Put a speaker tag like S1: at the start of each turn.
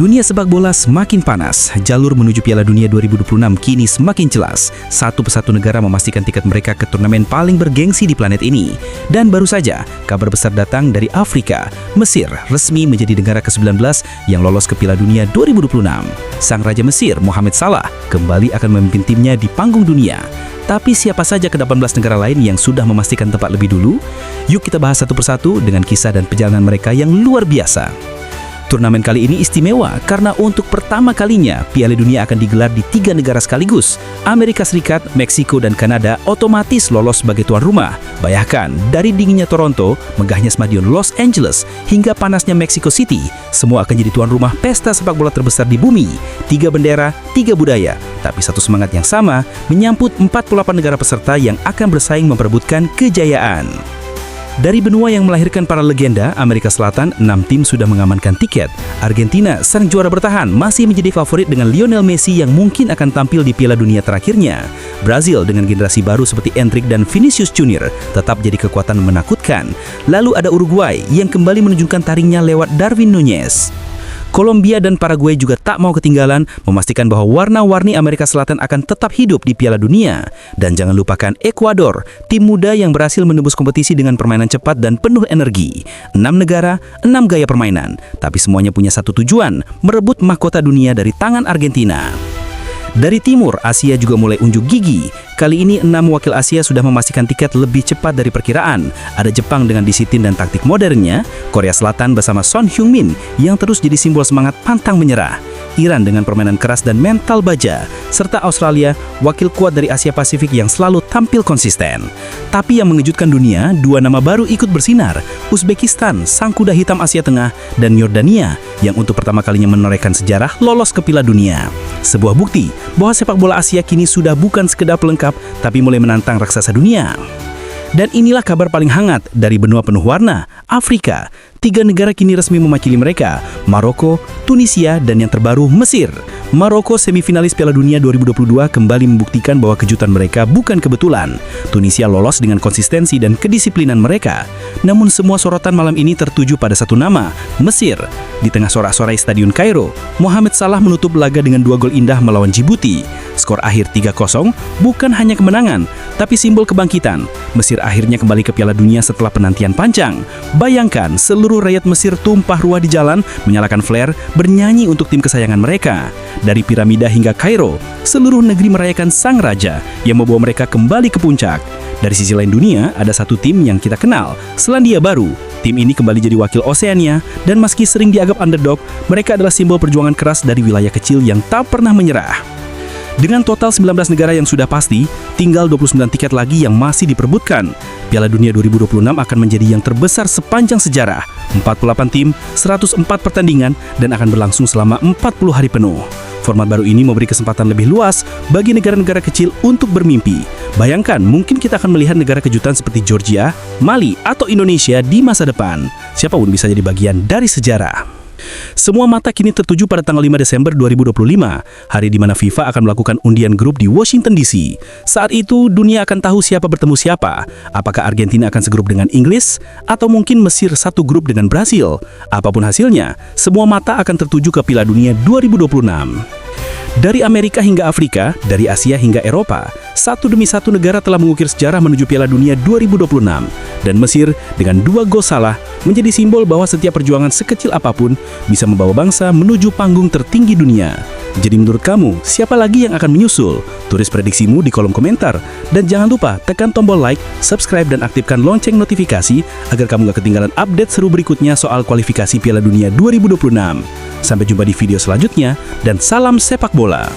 S1: Dunia sepak bola semakin panas. Jalur menuju Piala Dunia 2026 kini semakin jelas. Satu persatu negara memastikan tiket mereka ke turnamen paling bergengsi di planet ini. Dan baru saja, kabar besar datang dari Afrika. Mesir resmi menjadi negara ke-19 yang lolos ke Piala Dunia 2026. Sang Raja Mesir, Mohamed Salah, kembali akan memimpin timnya di panggung dunia. Tapi siapa saja ke-18 negara lain yang sudah memastikan tempat lebih dulu? Yuk kita bahas satu persatu dengan kisah dan perjalanan mereka yang luar biasa. Turnamen kali ini istimewa karena untuk pertama kalinya Piala Dunia akan digelar di 3 negara sekaligus. Amerika Serikat, Meksiko, dan Kanada otomatis lolos sebagai tuan rumah. Bayangkan, dari dinginnya Toronto, megahnya Stadion Los Angeles, hingga panasnya Mexico City, semua akan jadi tuan rumah pesta sepak bola terbesar di bumi. 3 bendera, 3 budaya, tapi satu semangat yang sama menyambut 48 negara peserta yang akan bersaing memperebutkan kejayaan. Dari benua yang melahirkan para legenda, Amerika Selatan, 6 tim sudah mengamankan tiket. Argentina, sang juara bertahan, masih menjadi favorit dengan Lionel Messi yang mungkin akan tampil di Piala Dunia terakhirnya. Brazil dengan generasi baru seperti Endrick dan Vinicius Junior tetap jadi kekuatan menakutkan. Lalu ada Uruguay yang kembali menunjukkan taringnya lewat Darwin Núñez. Kolombia dan Paraguay juga tak mau ketinggalan, memastikan bahwa warna-warni Amerika Selatan akan tetap hidup di Piala Dunia. Dan jangan lupakan Ekuador, tim muda yang berhasil menembus kompetisi dengan permainan cepat dan penuh energi. 6 negara, 6 gaya permainan, tapi semuanya punya satu tujuan, merebut mahkota dunia dari tangan Argentina. Dari timur, Asia juga mulai unjuk gigi. Kali ini 6 wakil Asia sudah memastikan tiket lebih cepat dari perkiraan. Ada Jepang dengan disiplin dan taktik modernnya, Korea Selatan bersama Son Heung-min yang terus jadi simbol semangat pantang menyerah, Iran dengan permainan keras dan mental baja, serta Australia, wakil kuat dari Asia Pasifik yang selalu tampil konsisten. Tapi yang mengejutkan dunia, 2 nama baru ikut bersinar, Uzbekistan, sang kuda hitam Asia Tengah, dan Yordania yang untuk pertama kalinya menorehkan sejarah lolos ke Piala Dunia. Sebuah bukti bahwa sepak bola Asia kini sudah bukan sekedar pelengkap, tapi mulai menantang raksasa dunia. Dan inilah kabar paling hangat dari benua penuh warna, Afrika. 3 negara kini resmi mewakili mereka, Maroko, Tunisia, dan yang terbaru Mesir. Maroko, semifinalis Piala Dunia 2022, kembali membuktikan bahwa kejutan mereka bukan kebetulan. Tunisia lolos dengan konsistensi dan kedisiplinan mereka. Namun semua sorotan malam ini tertuju pada satu nama, Mesir. Di tengah sorak-sorai Stadion Kairo, Mohamed Salah menutup laga dengan 2 gol indah melawan Djibouti. Skor akhir 3-0 bukan hanya kemenangan, tapi simbol kebangkitan. Mesir akhirnya kembali ke Piala Dunia setelah penantian panjang. Bayangkan, seluruh rakyat Mesir tumpah ruah di jalan, menyalakan flare, bernyanyi untuk tim kesayangan mereka. Dari piramida hingga Kairo, seluruh negeri merayakan sang raja yang membawa mereka kembali ke puncak. Dari sisi lain dunia, ada satu tim yang kita kenal, Selandia Baru. Tim ini kembali jadi wakil Oseania, dan meski sering dianggap underdog, mereka adalah simbol perjuangan keras dari wilayah kecil yang tak pernah menyerah. Dengan total 19 negara yang sudah pasti, tinggal 29 tiket lagi yang masih diperebutkan. Piala Dunia 2026 akan menjadi yang terbesar sepanjang sejarah. 48 tim, 104 pertandingan, dan akan berlangsung selama 40 hari penuh. Format baru ini memberi kesempatan lebih luas bagi negara-negara kecil untuk bermimpi. Bayangkan, mungkin kita akan melihat negara kejutan seperti Georgia, Mali, atau Indonesia di masa depan. Siapapun bisa jadi bagian dari sejarah. Semua mata kini tertuju pada tanggal 5 Desember 2025, hari di mana FIFA akan melakukan undian grup di Washington DC. Saat itu, dunia akan tahu siapa bertemu siapa. Apakah Argentina akan segrup dengan Inggris, atau mungkin Mesir satu grup dengan Brasil? Apapun hasilnya, semua mata akan tertuju ke Piala Dunia 2026. Dari Amerika hingga Afrika, dari Asia hingga Eropa, satu demi satu negara telah mengukir sejarah menuju Piala Dunia 2026. Dan Mesir dengan 2 gol Salah menjadi simbol bahwa setiap perjuangan sekecil apapun bisa membawa bangsa menuju panggung tertinggi dunia. Jadi menurut kamu, siapa lagi yang akan menyusul? Tulis prediksimu di kolom komentar. Dan jangan lupa tekan tombol like, subscribe, dan aktifkan lonceng notifikasi agar kamu gak ketinggalan update seru berikutnya soal kualifikasi Piala Dunia 2026. Sampai jumpa di video selanjutnya, dan salam sepak bola!